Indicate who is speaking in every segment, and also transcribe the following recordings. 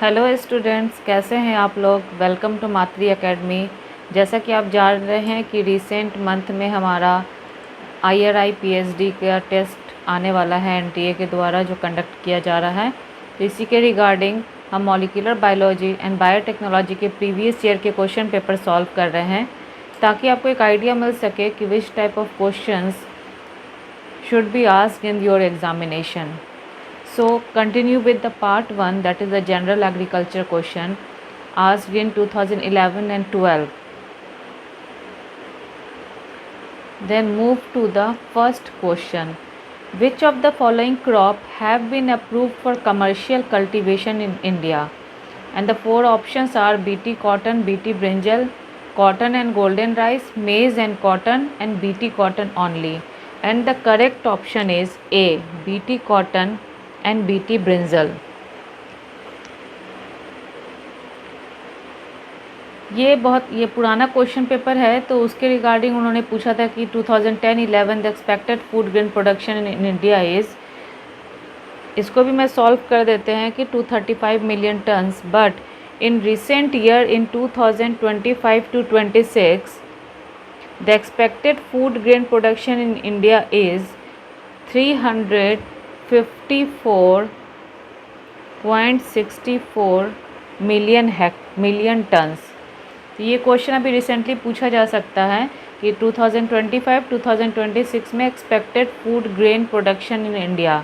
Speaker 1: Hello students, कैसे हैं आप लोग। वेलकम टू मातृ एकेडमी। जैसा कि आप जान रहे हैं कि रिसेंट मंथ में हमारा IRI PhD का टेस्ट आने वाला है NTA के द्वारा जो कंडक्ट किया जा रहा है। तो इसी के रिगार्डिंग हम मॉलिक्यूलर बायोलॉजी एंड बायोटेक्नोलॉजी के प्रीवियस ईयर के क्वेश्चन पेपर सॉल्व कर रहे हैं ताकि आपको एक आइडिया मिल सके कि which type of questions should be asked in your examination. So continue with the part 1, that is the general agriculture question asked in 2011 and 12. Then move to the first question. Which of the following crop have been approved for commercial cultivation in India? And the four options are BT cotton, BT brinjal, cotton and golden rice, maize and cotton, and BT cotton only. And the correct option is A, BT cotton and BT brinjal. ये पुराना question paper है, तो उसके regarding उन्होंने पूछा था कि 2010-11 the expected food grain production in India is. इसको भी मैं सॉल्व कर देते हैं कि 235 million turns, but in recent year in 2025 to 26 the expected food grain production in India is 354.64 million turns. तो ये क्वेश्चन अभी रिसेंटली पूछा जा सकता है कि 2025-2026 में expected food grain production in India.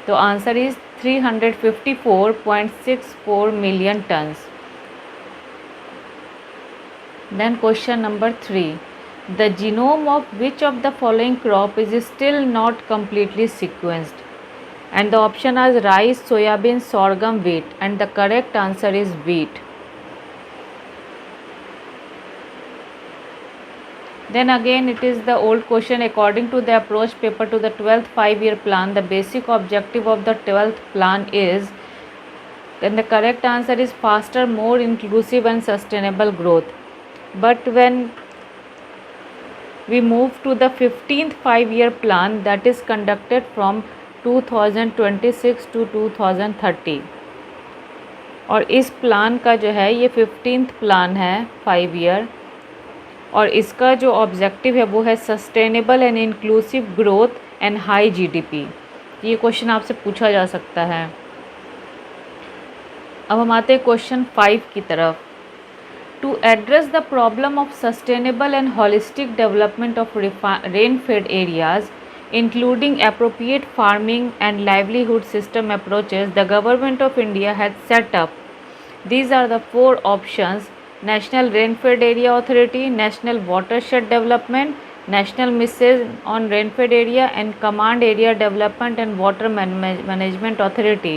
Speaker 1: तो answer is 354.64 million tons. Then question number 3. The genome of which of the following crop is still not completely sequenced? And the option are rice, soybean, sorghum, wheat, and the correct answer is wheat. Then again it is the old question. According to the approach paper to the 12th 5-year plan, the basic objective of the 12th plan is, then the correct answer is faster, more inclusive and sustainable growth. But when we move to the 15th 5-year plan, that is conducted from 2026 to 2030, और इस plan का जो है ये 15th plan है 5 year, और इसका जो ऑब्जेक्टिव है वो है sustainable and inclusive growth and high GDP। ये क्वेश्चन आपसे पूछा जा सकता है। अब हम आते हैं क्वेश्चन 5 की तरफ। To address the problem of sustainable and holistic development of rain fed areas including appropriate farming and livelihood system approaches, the government of India has set up, these are the 4 options: National Rainfed Area Authority, National Watershed Development, National Mission on Rainfed Area, and Command Area Development and Water Management Authority.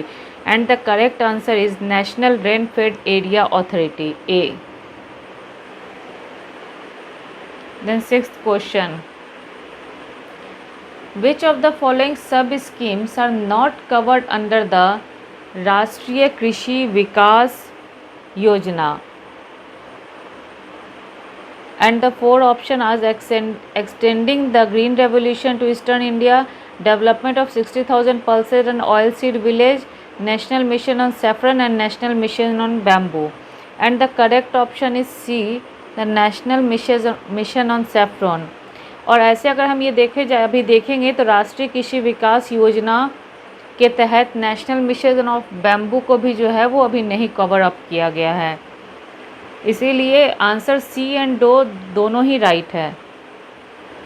Speaker 1: And the correct answer is National Rainfed Area Authority, A. Then 6th question. Which of the following sub-schemes are not covered under the Rashtriya Krishi Vikas Yojana? And the 4 options are extending the green revolution to eastern India, development of 60,000 pulses and oilseed village, national mission on saffron, and national mission on bamboo. And the correct option is C, the national mission on saffron. और ऐसे अगर हम ये अभी देखेंगे तो राष्ट्रीय कृषि विकास योजना के तहत नेशनल मिशन ऑफ बैम्बू को भी जो है वो अभी नहीं कवर अप किया गया है, इसीलिए आंसर C एंड दोनों ही राइट है।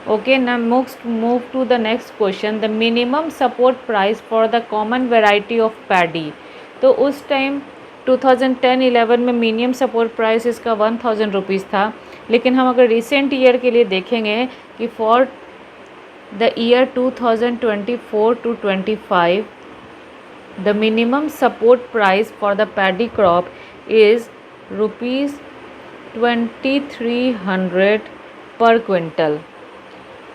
Speaker 1: Okay, now move to the next question. The minimum support price for the common variety of paddy. तो उस टाइम 2010-11 में मिनिमम सपोर्ट प्राइस इसका 1000 रुपीज़ था, लेकिन हम अगर रिसेंट ईयर के लिए देखेंगे कि for the year 2024 to 25 the minimum support price for the paddy crop is ₹2300 पर क्विंटल।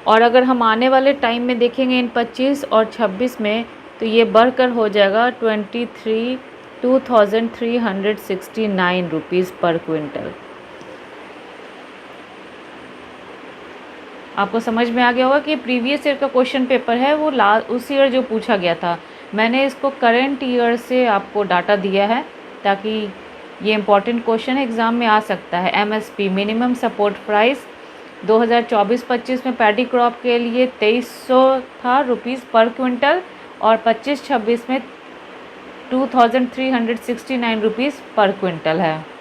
Speaker 1: और अगर हम आने वाले टाइम में देखेंगे इन 25 और 26 में, तो ये बढ़कर हो जाएगा 2369 रुपीज़ पर क्विंटल। आपको समझ में आ गया होगा कि प्रीवियस ईयर का क्वेश्चन पेपर है वो उस ईयर जो पूछा गया था। मैंने इसको करंट ईयर से आपको डाटा दिया है, ताकि ये इम्पॉर्टेंट क्वेश्चन एग्ज़ाम में आ सकता है। MSP मिनिमम सपोर्ट प्राइस 2024-25 में पैडी क्रॉप के लिए 2300 था रुपीज़ पर क्विंटल और 25-26 में 2369 रुपीज़ पर क्विंटल है।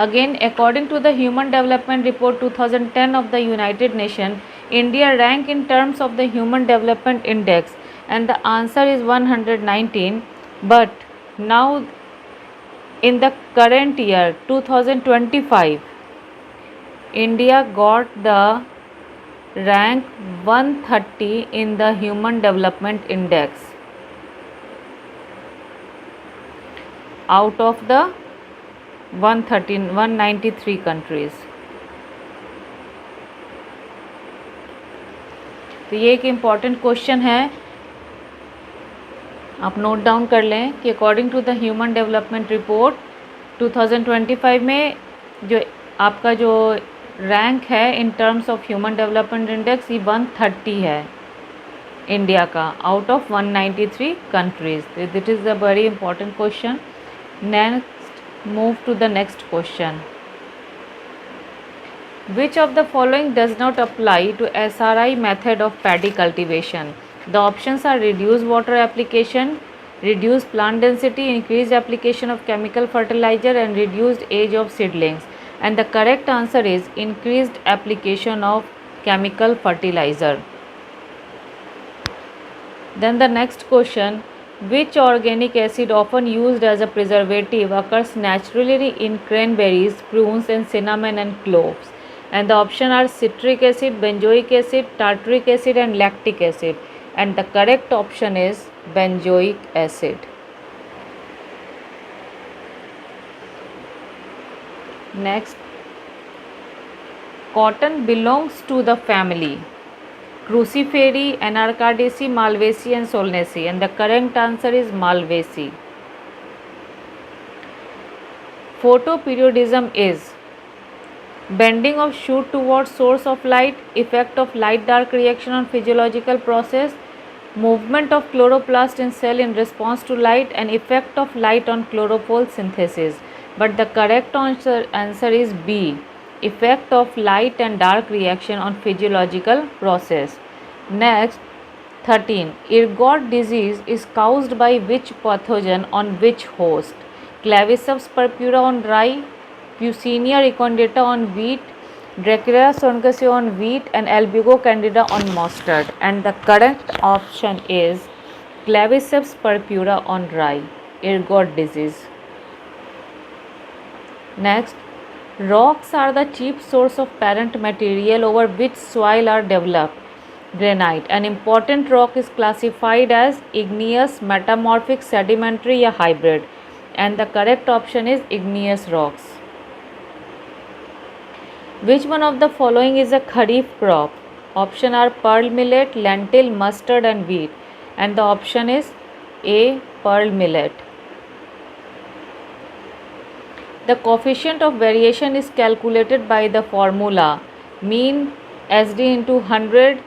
Speaker 1: Again, according to the Human Development Report 2010 of the United Nations, India rank in terms of the Human Development Index, and the answer is 119. But now, in the current year 2025, India got the rank 130 in the Human Development Index out of the 193 countries. तो ये एक important question है, आप note down कर लें कि according to the human development report 2025 में जो आपका जो रैंक है in terms of human development index ये 130 है इंडिया का out of 193 countries. That is a very important question. Next move to the next question. Which of the following does not apply to SRI method of paddy cultivation? The options are reduced water application, reduced plant density, increased application of chemical fertilizer and reduced age of seedlings. And the correct answer is increased application of chemical fertilizer. Then the next question, which organic acid often used as a preservative occurs naturally in cranberries, prunes and cinnamon and cloves? And the options are citric acid, benzoic acid, tartaric acid and lactic acid. And the correct option is benzoic acid. Next, cotton belongs to the family Cruciferae, Anarchaceae, Malvaceae and Solanaceae, and the correct answer is Malvaceae. Photoperiodism is bending of shoot towards source of light, effect of light-dark reaction on physiological process, movement of chloroplast in cell in response to light, and effect of light on chlorophyll synthesis. But the correct answer is B. Effect of light and dark reaction on physiological process. Next, 13. Ergot disease is caused by which pathogen on which host? Claviceps purpura on rye, Puccinia recondita on wheat, Dracula songaceae on wheat and Albugo candida on mustard. And the correct option is Claviceps purpura on rye, ergot disease. Next, rocks are the chief source of parent material over which soil are developed. Granite. An important rock is classified as igneous, metamorphic, sedimentary या hybrid. And the correct option is igneous rocks. Which one of the following is a kharif crop? Option are pearl millet, lentil, mustard and wheat. And the option is A. Pearl millet. The coefficient of variation is calculated by the formula mean SD into 100,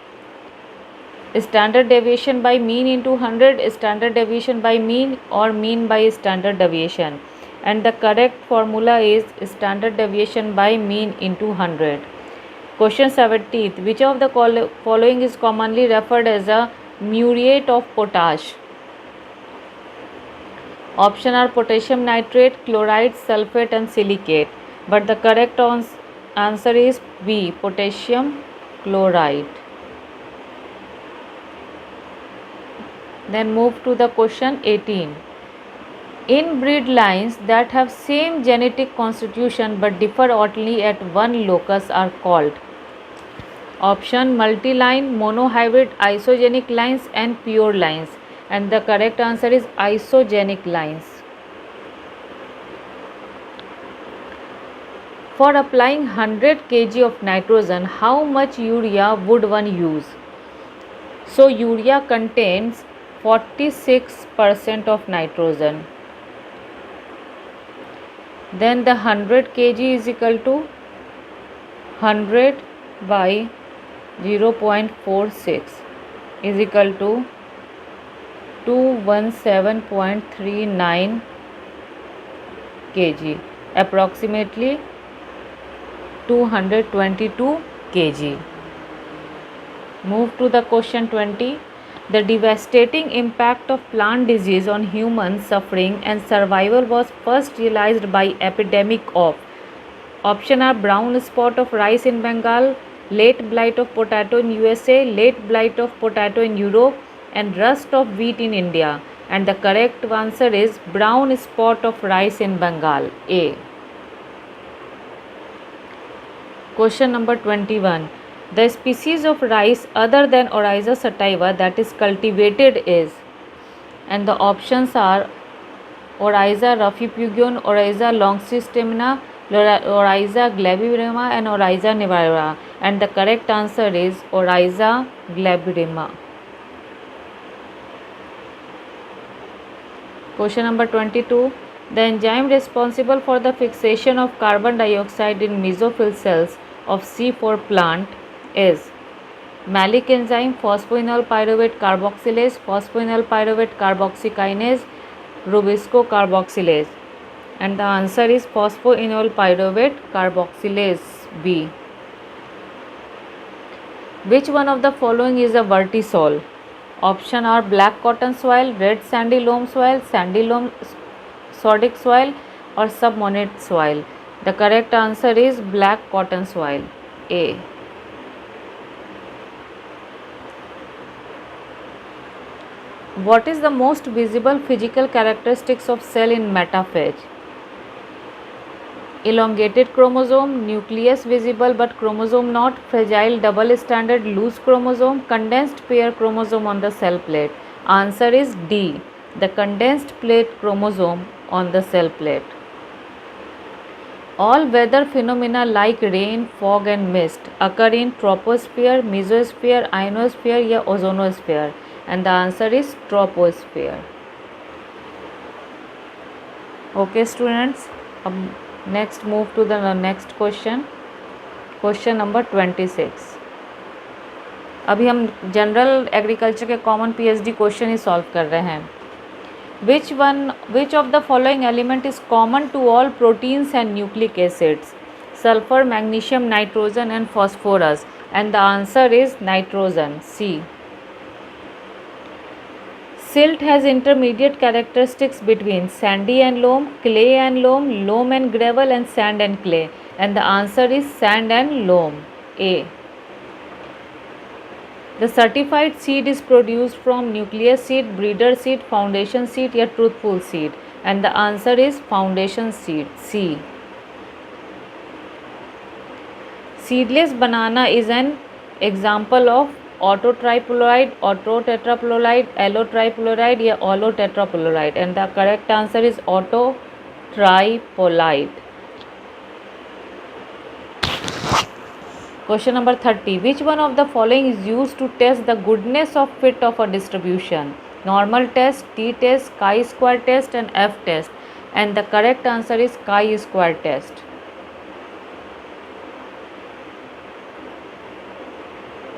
Speaker 1: standard deviation by mean into 100, standard deviation by mean or mean by standard deviation. And the correct formula is standard deviation by mean into 100. Question 17th. Which of the following is commonly referred as a muriate of potash? Option are potassium nitrate, chloride, sulfate and silicate. But the correct answer is B. Potassium chloride. Then move to the question 18. Inbreed lines that have same genetic constitution but differ only at one locus are called. Option multi-line, monohybrid, isogenic lines and pure lines. And the correct answer is isogenic lines. For applying 100 kg of nitrogen, how much urea would one use? So urea contains 46% of nitrogen. Then the 100 kg is equal to 100 by 0.46 is equal to 217.39 kg, approximately 222 kg. Move to the question 20. The devastating impact of plant disease on human suffering and survival was first realized by epidemic of. Option are brown spot of rice in Bengal, late blight of potato in USA, late blight of potato in Europe, and rust of wheat in India. And the correct answer is brown spot of rice in Bengal, A. Question number 21. The species of rice other than Oryza sativa that is cultivated is, and the options are Oryza rufipugion, Oryza longicestimina, Oryza glabirima, and Oryza nivara. And the correct answer is Oryza glabirima. Question number 22. The enzyme responsible for the fixation of carbon dioxide in mesophyll cells of C4 plant is malic enzyme, phosphoenol pyruvate carboxylase, phosphoenol pyruvate carboxykinase, Rubisco carboxylase. And the answer is phosphoenol pyruvate carboxylase, B. Which one of the following is a vertisol? Option are black cotton soil, red sandy loam soil, sandy loam sodic soil, or submonate soil. The correct answer is black cotton soil, A. What is the most visible physical characteristics of cell in metaphage? Elongated chromosome, nucleus visible but chromosome not, fragile double stranded loose chromosome, condensed pair chromosome on the cell plate. Answer is D, the condensed plate chromosome on the cell plate. All weather phenomena like rain, fog and mist occur in troposphere, mesosphere, ionosphere या ozonosphere, and the answer is troposphere. Okay students, next move to the next question. Question number 26. अभी हम general agriculture के common PhD question ही solve कर रहे हैं. Which of the following element is common to all proteins and nucleic acids? Sulfur, magnesium, nitrogen and phosphorus. And the answer is nitrogen, C. Silt has intermediate characteristics between sandy and loam, clay and loam, loam and gravel, and sand and clay. And the answer is sand and loam, A. The certified seed is produced from nucleus seed, breeder seed, foundation seed या truthful seed. And the answer is foundation seed, C. Seedless banana is an example of autotriploide, autotetraploide, allotriploide या allotetraploide. And the correct answer is autotriploide. Question number 30. Which one of the following is used to test the goodness of fit of a distribution? Normal test, t-test, chi-square test and f-test. And the correct answer is chi-square test.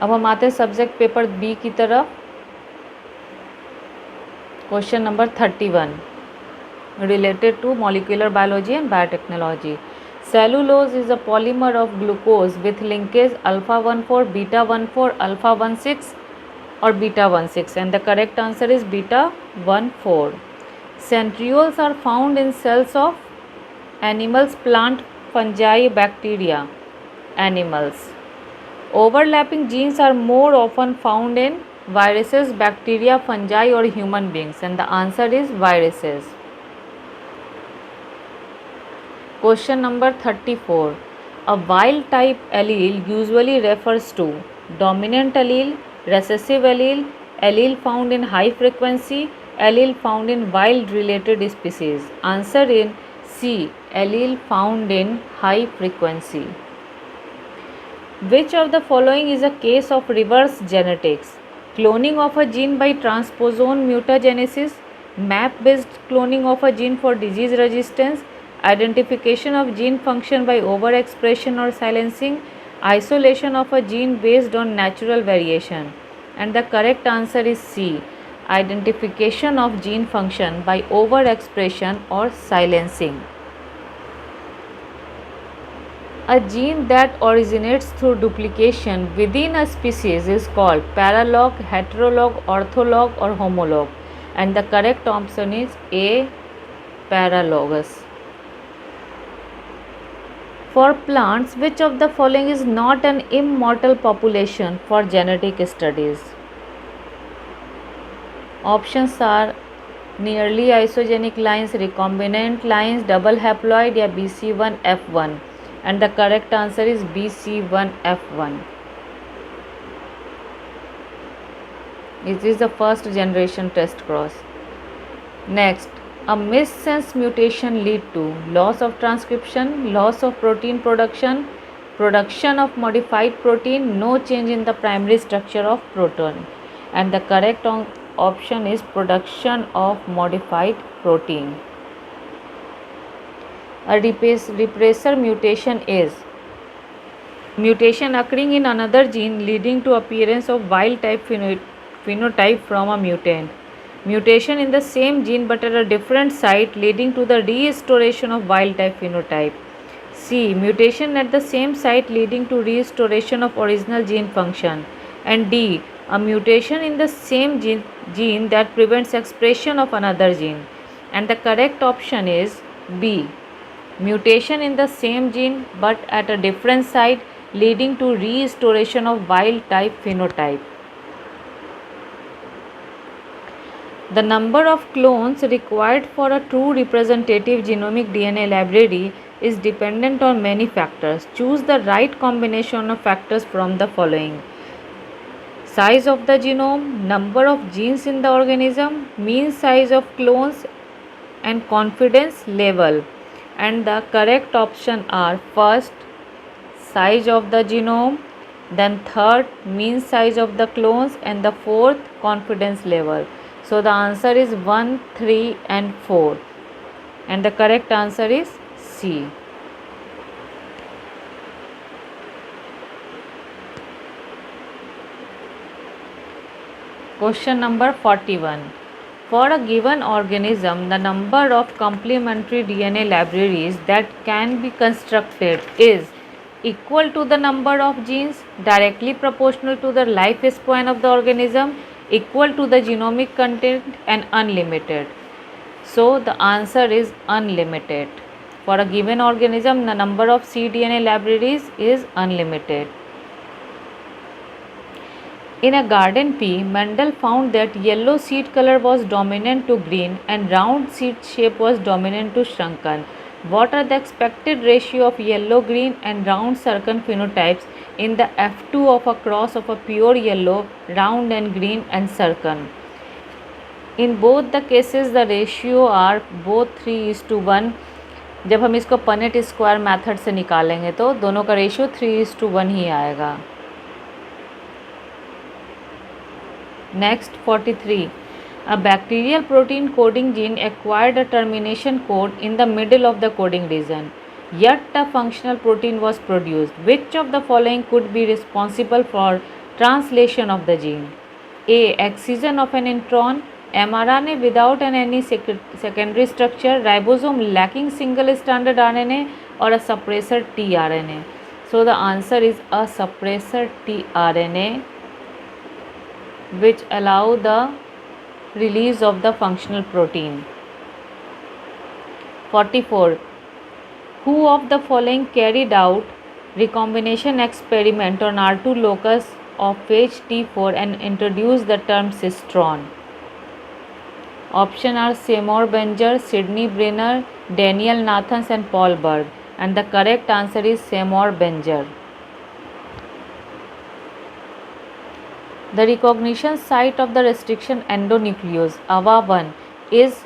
Speaker 1: अब हम आते हैं subject paper B की तरफ. Question number 31 related to molecular biology and biotechnology. Cellulose is a polymer of glucose with linkage alpha 14, beta 14, alpha 16 or beta 16, and the correct answer is beta 14. Centrioles are found in cells of animals, plant, fungi, bacteria. Animals. Overlapping genes are more often found in viruses, bacteria, fungi or human beings, and the answer is viruses. Question number 34. A wild type allele usually refers to dominant allele, recessive allele, allele found in high frequency, allele found in wild related species. Answer in C, allele found in high frequency. Which of the following is a case of reverse genetics? Cloning of a gene by transposon mutagenesis, map-based cloning of a gene for disease resistance, identification of gene function by overexpression or silencing, isolation of a gene based on natural variation. And the correct answer is C, identification of gene function by overexpression or silencing. A gene that originates through duplication within a species is called paralog, heterolog, ortholog, or homolog. And the correct option is A, paralogous. For plants, which of the following is not an immortal population for genetic studies? Options are nearly isogenic lines, recombinant lines, double haploid या BC1F1, and the correct answer is BC1F1. It is the first generation test cross. Next, a missense mutation lead to loss of transcription, loss of protein production, production of modified protein, no change in the primary structure of protein, and the correct option is production of modified protein. A repressor mutation is mutation occurring in another gene leading to appearance of wild type phenotype from a mutant. Mutation in the same gene but at a different site leading to the restoration of wild type phenotype. C. Mutation at the same site leading to restoration of original gene function. And D. A mutation in the same gene that prevents expression of another gene. And the correct option is B. Mutation in the same gene but at a different site leading to restoration of wild type phenotype. The number of clones required for a true representative genomic DNA library is dependent on many factors. Choose the right combination of factors from the following: size of the genome, number of genes in the organism, mean size of clones, and confidence level. And the correct option are first, size of the genome, then third, mean size of the clones, and the fourth, confidence level. So the answer is 1, 3 and 4, and the correct answer is C. Question number 41. For a given organism, the number of complementary DNA libraries that can be constructed is equal to the number of genes, directly proportional to the lifespan of the organism, equal to the genomic content, and unlimited. So the answer is unlimited. For a given organism, the number of cDNA libraries is unlimited. In a garden pea, Mendel found that yellow seed color was dominant to green and round seed shape was dominant to shrunken. What are the expected ratio of yellow, green and round sunken phenotypes in the F2 of a cross of a pure yellow, round and green and sunken? In both the cases the ratio are both 3:1. जब हम इसको Punnett square method से निकालेंगे तो दोनों का ratio 3:1 ही आएगा. Next, 43. A bacterial protein coding gene acquired a termination code in the middle of the coding region. Yet a functional protein was produced. Which of the following could be responsible for translation of the gene? A. Excision of an intron, mRNA without any secondary structure, ribosome lacking single stranded RNA, or a suppressor tRNA. So the answer is a suppressor tRNA, which allow the release of the functional protein. 44. Who of the following carried out recombination experiment on R2 locus of phage T4 and introduced the term cistron? Option are Seymour Benger, Sidney Brenner, Daniel Nathans and Paul Berg, and the correct answer is Seymour Benger. The recognition site of the restriction endonuclease AVA1 is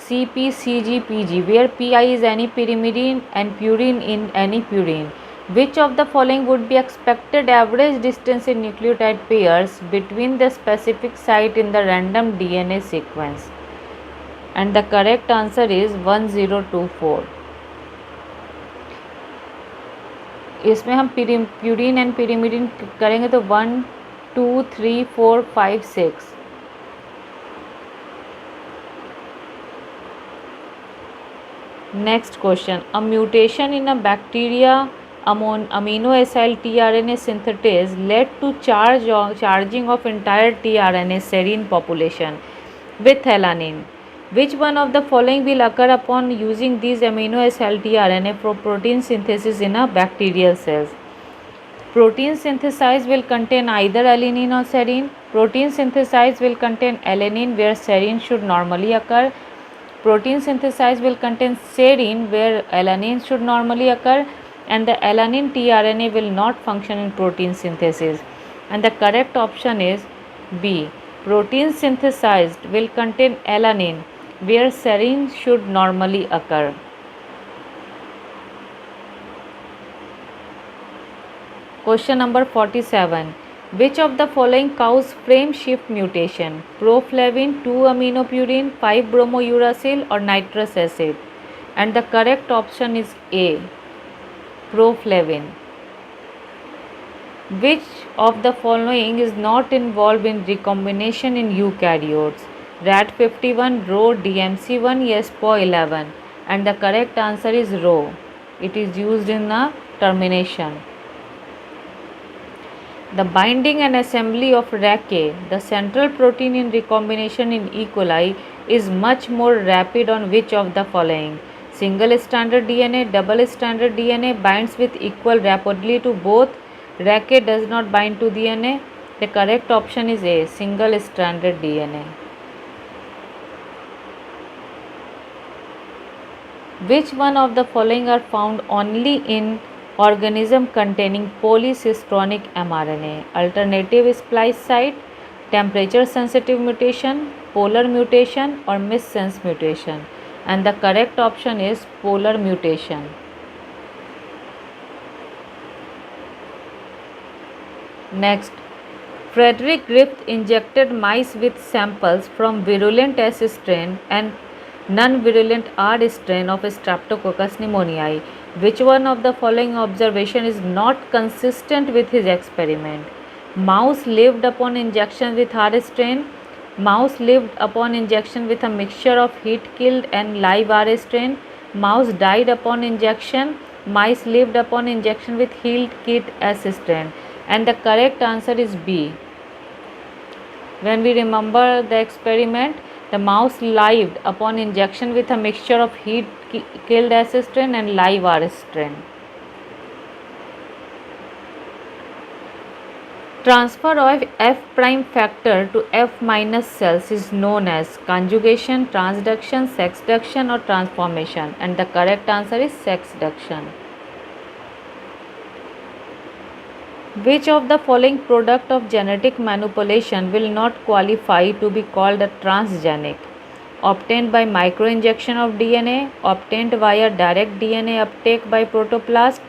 Speaker 1: CpCgPg, where Pi is any pyrimidine and purine in any purine. Which of the following would be expected average distance in nucleotide pairs between the specific site in the random DNA sequence? And the correct answer is 1024. इसमें हम purine and pyrimidine करेंगे तो 1, 2, 3, 4, 5, 6. Next question. A mutation in a bacteria amino acyl tRNA synthesis led to charging of entire tRNA serine population with alanine. Which one of the following will occur upon using these amino acyl tRNA for protein synthesis in a bacterial cells? Protein synthesized will contain either alanine or serine. Protein synthesized will contain alanine where serine should normally occur. Protein synthesized will contain serine where alanine should normally occur, and the alanine tRNA will not function in protein synthesis. And the correct option is B. Protein synthesized will contain alanine where serine should normally occur. Question number 47. Which of the following causes frame shift mutation? Proflavin, 2-aminopurine, 5-bromouracil or nitrous acid? And the correct option is A. Proflavin. Which of the following is not involved in recombination in eukaryotes? RAT51, Rho, DMC1, yes, SPO11. And the correct answer is Rho. It is used in the termination. The binding and assembly of RACA, the central protein in recombination in E. coli, is much more rapid on which of the following? Single-stranded DNA, double-stranded DNA binds with equal rapidly to both. RACA does not bind to DNA. The correct option is A, single-stranded DNA. Which one of the following are found only in organism containing polycistronic mRNA? Alternative splice site, temperature sensitive mutation, polar mutation or missense mutation? And the correct option is polar mutation. Next, Frederick Griffith injected mice with samples from virulent S strain and non-virulent R strain of Streptococcus pneumoniae. Which one of the following observation is not consistent with his experiment? Mouse lived upon injection with R strain. Mouse lived upon injection with a mixture of heat-killed and live R strain. Mouse died upon injection. Mice lived upon injection with heat-killed S strain. And the correct answer is B. When we remember the experiment, the mouse lived upon injection with a mixture of heat-killed S strain and live R strain. Transfer of F prime factor to F minus cells is known as conjugation, transduction, sexduction or transformation, and the correct answer is sexduction. Which of the following product of genetic manipulation will not qualify to be called a transgenic? Obtained by microinjection of DNA, obtained via direct DNA uptake by protoplast,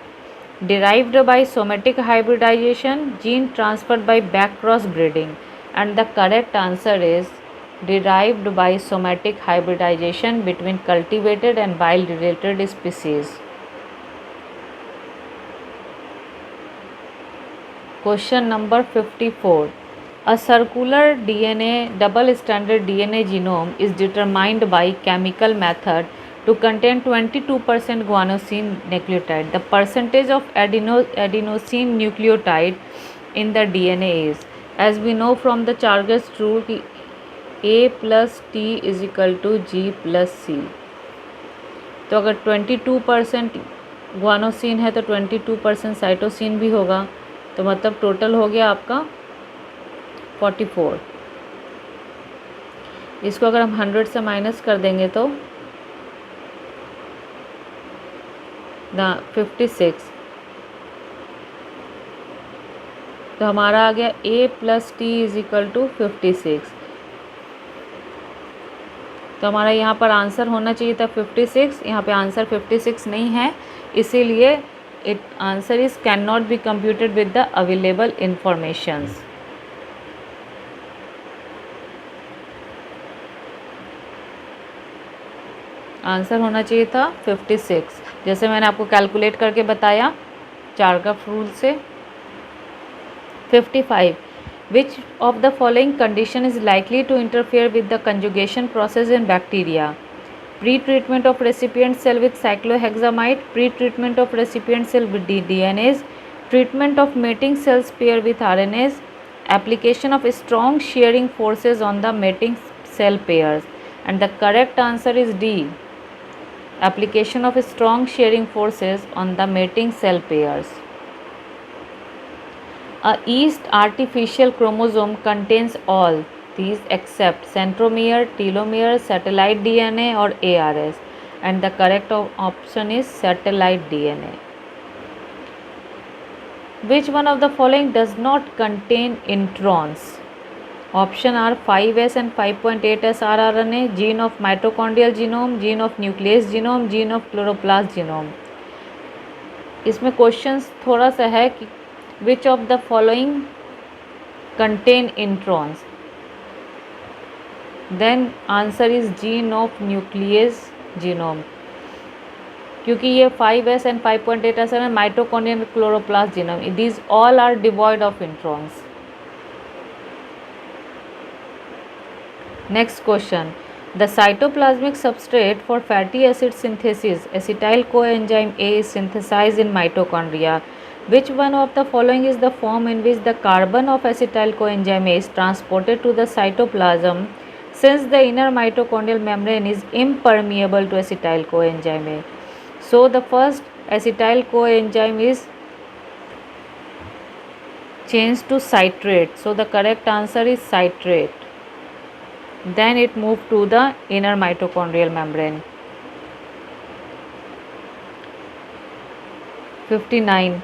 Speaker 1: derived by somatic hybridization, gene transferred by backcross breeding. And the correct answer is derived by somatic hybridization between cultivated and wild-related species. Question number 54. A circular DNA, double-stranded DNA genome is determined by chemical method to contain 22% guanosine nucleotide. The percentage of adenosine nucleotide in the DNA is, as we know from the Chargas rule, A plus T is equal to G plus C. तो अगर 22% guanosine है तो 22% cytosine भी होगा, तो मतलब total हो गया आपका 44. इसको अगर हम 100 से माइनस कर देंगे तो 56, तो हमारा आ गया A plus t is equal to 56. तो हमारा यहाँ पर आंसर होना चाहिए था 56. यहाँ पे आंसर 56 नहीं है, इसीलिए it answer is can not be computed with the available informations. Answer होना चाहिए था 56, जैसे मैंने आपको कैलकुलेट करके बताया चारगफ रूल से. 55. Which of the following condition is likely to interfere with the conjugation process in bacteria? Pre-treatment of recipient cell with cyclohexamide, pre-treatment of recipient cell with DNase, treatment of mating cells pair with RNase, application of strong shearing forces on the mating cell pairs. And the correct answer is D. Application of strong shearing forces on the mating cell pairs. A yeast artificial chromosome contains all these except centromere, telomere, satellite DNA or ARS, and the correct option is satellite DNA. Which one of the following does not contain introns? Option are 5S and 5.8S rRNA, gene of mitochondrial genome, gene of nuclease genome, gene of chloroplast genome. इसमें questions थोड़ा सा है कि which of the following contain introns? Then answer is gene of nuclease genome, क्योंकि ये 5S and 5.8S है mitochondrial chloroplast genome. These all are devoid of introns. Next question. The cytoplasmic substrate for fatty acid synthesis, acetyl coenzyme A, is synthesized in mitochondria. Which one of the following is the form in which the carbon of acetyl coenzyme A is transported to the cytoplasm, since the inner mitochondrial membrane is impermeable to acetyl coenzyme A? So the first acetyl coenzyme is changed to citrate. So the correct answer is citrate. Then it moved to the inner mitochondrial membrane. 59.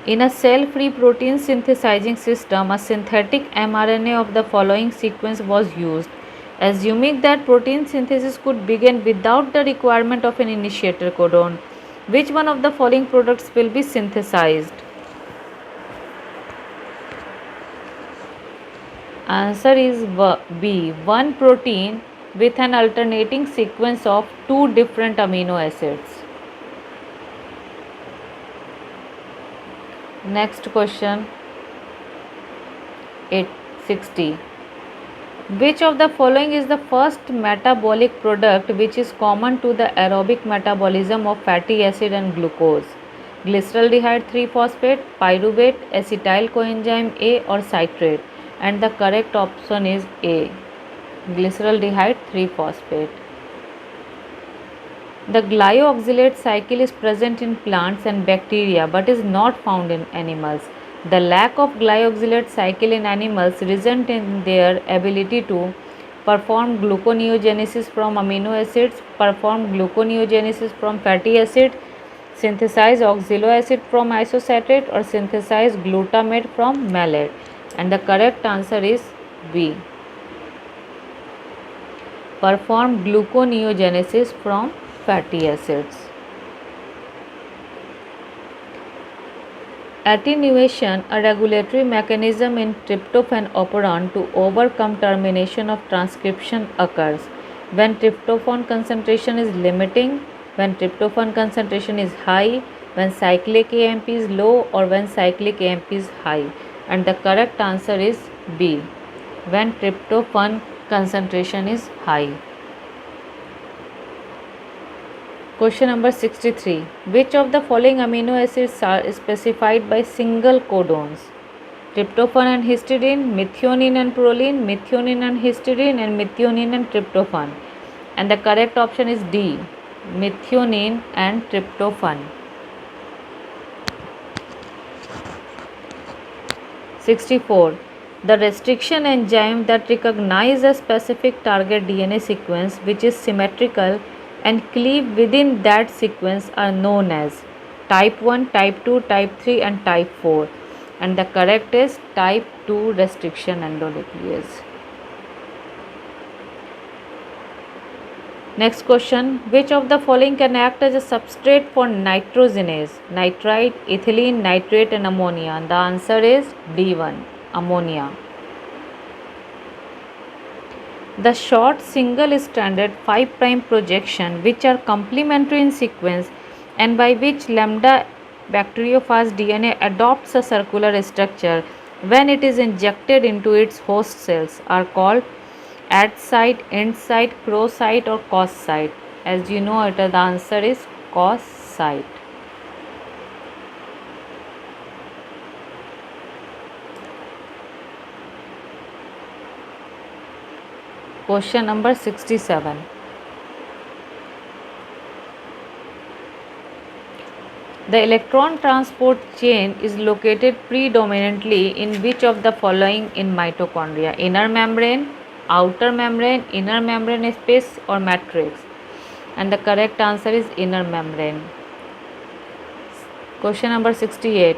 Speaker 1: In a cell-free protein synthesizing system, a synthetic mRNA of the following sequence was used, assuming that protein synthesis could begin without the requirement of an initiator codon. Which one of the following products will be synthesized? Answer is B. One protein with an alternating sequence of two different amino acids. Next question. 860. Which of the following is the first metabolic product which is common to the aerobic metabolism of fatty acid and glucose? Glyceraldehyde 3-phosphate, pyruvate, acetyl coenzyme A or citrate? And the correct option is A. Glyceraldehyde 3-phosphate. The glyoxylate cycle is present in plants and bacteria but is not found in animals. The lack of glyoxylate cycle in animals results in their ability to perform gluconeogenesis from amino acids, perform gluconeogenesis from fatty acid, synthesize oxaloacid from isocitrate or synthesize glutamate from malate. And the correct answer is B. Perform gluconeogenesis from fatty acids. Attenuation, a regulatory mechanism in tryptophan operon to overcome termination of transcription, occurs when tryptophan concentration is limiting, when tryptophan concentration is high, when cyclic AMP is low, or when cyclic AMP is high. And the correct answer is B. When tryptophan concentration is high. Question number 63. Which of the following amino acids are specified by single codons? Tryptophan and histidine, methionine and proline, methionine and histidine, and methionine and tryptophan. And the correct option is D. Methionine and tryptophan. 64. The restriction enzyme that recognize a specific target DNA sequence which is symmetrical and cleave within that sequence are known as type 1, type 2, type 3 and type 4. And the correct is type 2 restriction endonuclease. Next question. Which of the following can act as a substrate for nitrogenase? Nitrite, ethylene, nitrate and ammonia. And the answer is D1, ammonia. The short single-stranded 5' projection which are complementary in sequence and by which lambda bacteriophage DNA adopts a circular structure when it is injected into its host cells are called ad site, end site, crow site or cos site. As you know, the answer is cos site. Question number 67. The electron transport chain is located predominantly in which of the following in mitochondria? Inner membrane, outer membrane, inner membrane space, or matrix? And the correct answer is inner membrane. Question number 68.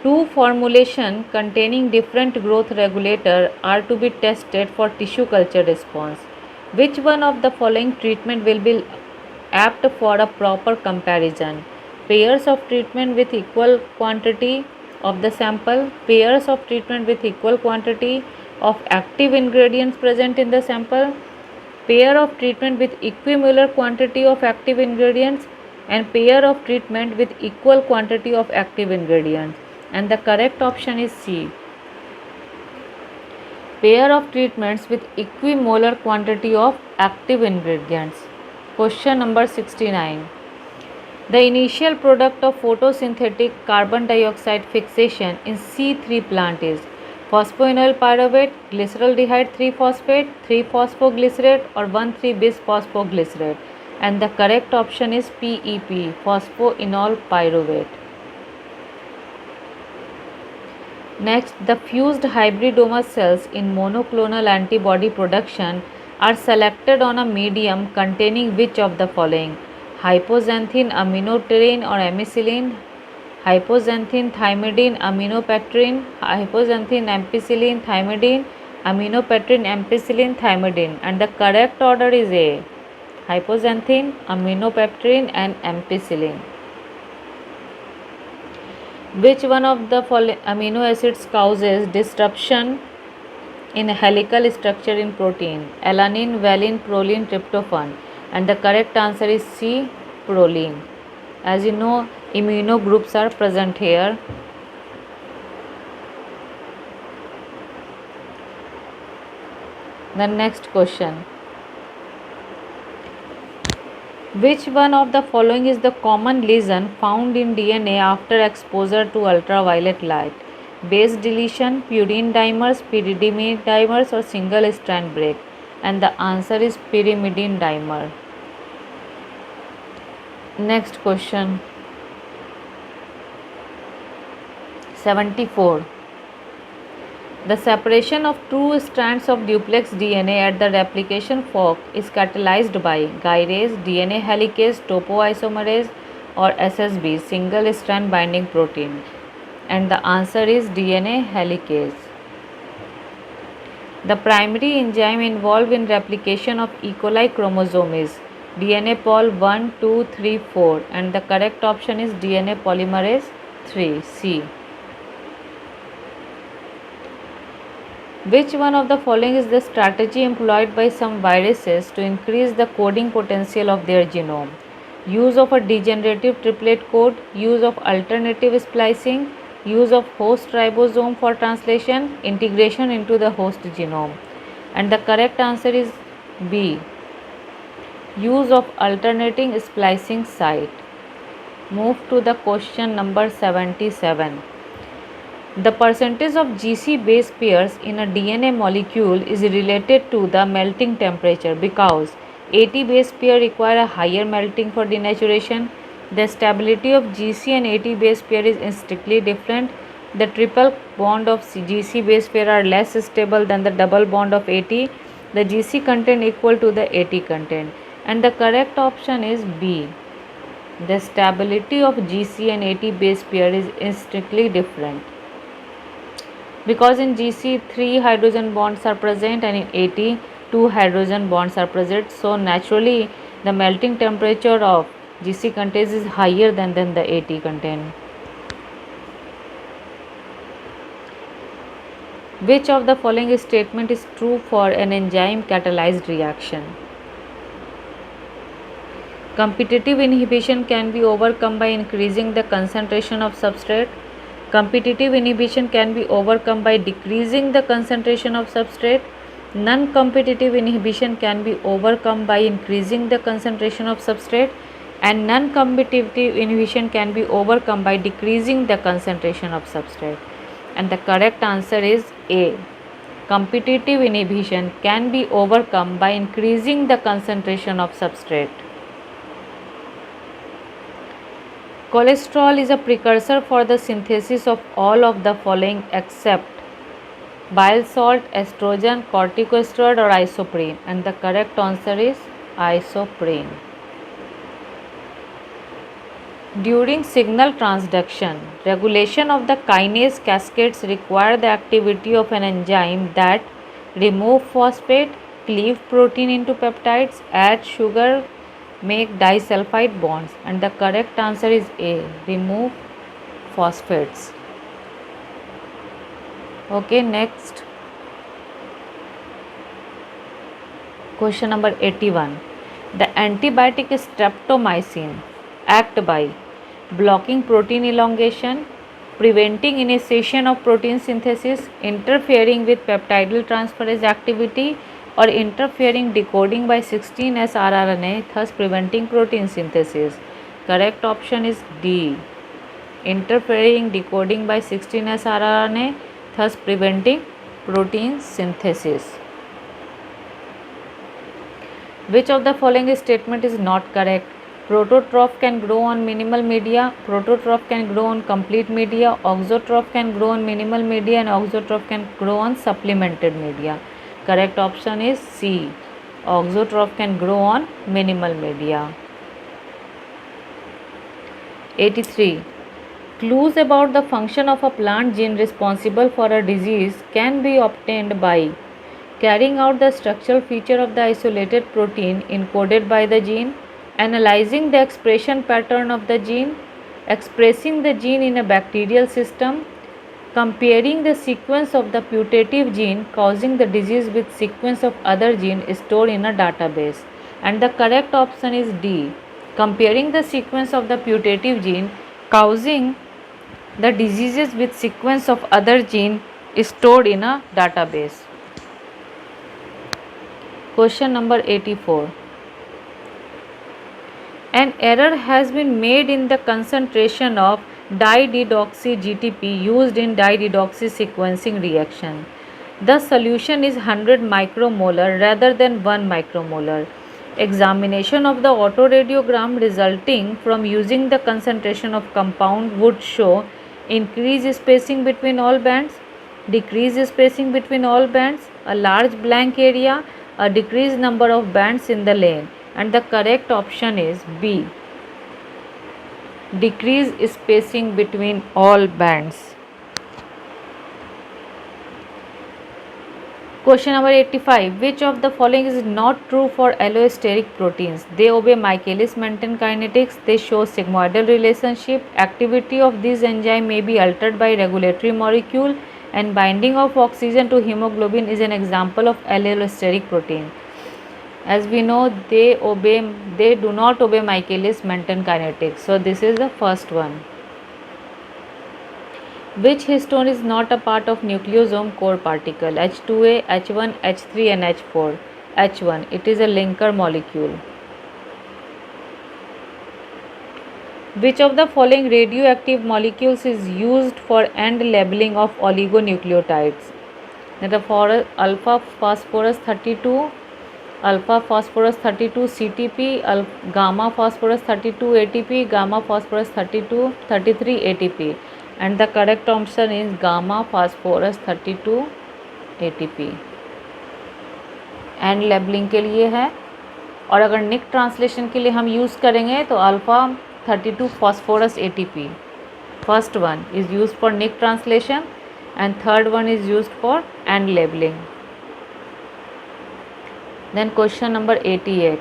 Speaker 1: Two formulations containing different growth regulator are to be tested for tissue culture response. Which one of the following treatment will be apt for a proper comparison? Pairs of treatment with equal quantity of the sample, pairs of treatment with equal quantity of active ingredients present in the sample, pair of treatment with equimolar quantity of active ingredients, and pair of treatment with equal quantity of active ingredients. And the correct option is C. Pair of treatments with equimolar quantity of active ingredients. Question number 69. The initial product of photosynthetic carbon dioxide fixation in C3 plant is phosphoenol pyruvate, glyceraldehyde 3-phosphate, 3-phosphoglycerate, or 1,3-bis-phosphoglycerate. And the correct option is PEP, phosphoenol pyruvate. Next, the fused hybridoma cells in monoclonal antibody production are selected on a medium containing which of the following? Hypoxanthine aminoterine or ampicillin, hypoxanthine thymidine aminopatrin, hypoxanthine ampicillin thymidine, aminopatrin ampicillin thymidine. And the correct order is A. Hypoxanthine, aminopatrin, and ampicillin. Which one of the amino acids causes disruption in helical structure in protein? Alanine, valine, proline, tryptophan. And the correct answer is C. Proline. As you know, immuno groups are present here. The next question. Which one of the following is the common lesion found in DNA after exposure to ultraviolet light? Base deletion, purine dimers, pyrimidine dimers, or single strand break? And the answer is pyrimidine dimer. Next question. 74. The separation of two strands of duplex DNA at the replication fork is catalyzed by gyrase, DNA helicase, topoisomerase, or SSB, single strand binding protein. And the answer is DNA helicase. The primary enzyme involved in replication of E. coli chromosome is DNA pol 1, 2, 3, 4, and the correct option is DNA polymerase 3, C. Which one of the following is the strategy employed by some viruses to increase the coding potential of their genome? Use of a degenerative triplet code, use of alternative splicing, use of host ribosome for translation, integration into the host genome. And the correct answer is B. Use of alternating splicing site. Move to the question number 77. The percentage of GC base pairs in a DNA molecule is related to the melting temperature because AT base pair require a higher melting for denaturation. The stability of GC and AT base pair is strictly different. The triple bond of GC base pair are less stable than the double bond of AT. The GC content equal to the AT content. And the correct option is B. The stability of GC and AT base pair is strictly different. Because in GC 3 hydrogen bonds are present and in AT 2 hydrogen bonds are present, so naturally the melting temperature of GC content is higher than the AT content. Which of the following statement is true for an enzyme catalyzed reaction? Competitive inhibition can be overcome by increasing the concentration of substrate. Competitive inhibition can be overcome by decreasing the concentration of substrate. Non-competitive inhibition can be overcome by increasing the concentration of substrate, and non-competitive inhibition can be overcome by decreasing the concentration of substrate. And the correct answer is A. Competitive inhibition can be overcome by increasing the concentration of substrate. Cholesterol is a precursor for the synthesis of all of the following except bile salt, estrogen, corticosteroid or isoprene, and the correct answer is isoprene. During signal transduction, regulation of the kinase cascades require the activity of an enzyme that remove phosphate, cleave protein into peptides, add sugar, make disulfide bonds, and the correct answer is A. Remove phosphates. Okay, next question number 81. The antibiotic streptomycin act by blocking protein elongation, preventing initiation of protein synthesis, interfering with peptidyl transferase activity, or interfering decoding by 16S rRNA, thus preventing protein synthesis. Correct option is D. Interfering decoding by 16S rRNA, thus preventing protein synthesis. Which of the following statement is not correct? Prototroph can grow on minimal media, prototroph can grow on complete media, auxotroph can grow on minimal media, and auxotroph can grow on supplemented media. Correct option is C. Auxotroph can grow on minimal media. 83. Clues about the function of a plant gene responsible for a disease can be obtained by carrying out the structural feature of the isolated protein encoded by the gene, analyzing the expression pattern of the gene, expressing the gene in a bacterial system, comparing the sequence of the putative gene causing the disease with sequence of other gene stored in a database. And the correct option is D. Comparing the sequence of the putative gene causing the diseases with sequence of other gene stored in a database. Question number 84. An error has been made in the concentration of dideoxy-GTP used in dideoxy sequencing reaction. The solution is 100 micromolar rather than 1 micromolar. Examination of the autoradiogram resulting from using the concentration of compound would show increased spacing between all bands, decreased spacing between all bands, a large blank area, a decreased number of bands in the lane, and the correct option is B. Decreased spacing between all bands. Question number 85. Which of the following is not true for allosteric proteins? They obey Michaelis-Menten kinetics. They show sigmoidal relationship. Activity of this enzyme may be altered by regulatory molecule, and binding of oxygen to hemoglobin is an example of allosteric protein. As we know, they do not obey Michaelis-Menten kinetics. So this is the first one. Which histone is not a part of nucleosome core particle? H2A, H1, H3 and H4. H1. It is a linker molecule. Which of the following radioactive molecules is used for end labeling of oligonucleotides? Alpha phosphorus 32, alpha phosphorus 32 CTP, gamma phosphorus 32 ATP, gamma phosphorus 33 ATP, and the correct option is gamma phosphorus 32 ATP. And labelling के लिए है, और अगर निक translation के लिए हम use करेंगे तो alpha 32 phosphorus ATP. First one is used for nick translation and third one is used for end labeling. Then question number 88.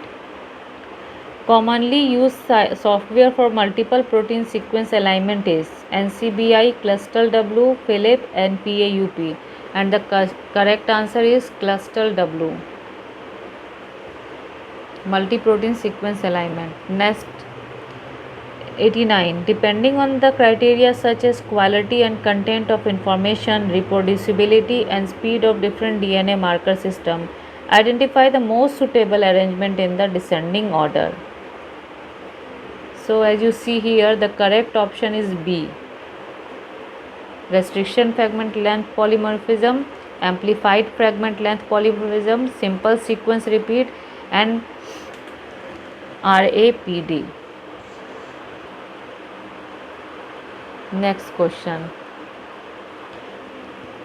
Speaker 1: Commonly used software for multiple protein sequence alignment is NCBI, ClustalW, Philip and PAUP, and the correct answer is ClustalW. Multi-protein sequence alignment. Next, 89. Depending on the criteria such as quality and content of information, reproducibility, and speed of different DNA marker system, identify the most suitable arrangement in the descending order. So as you see here, the correct option is B. Restriction fragment length polymorphism, amplified fragment length polymorphism, simple sequence repeat, and RAPD. Next question.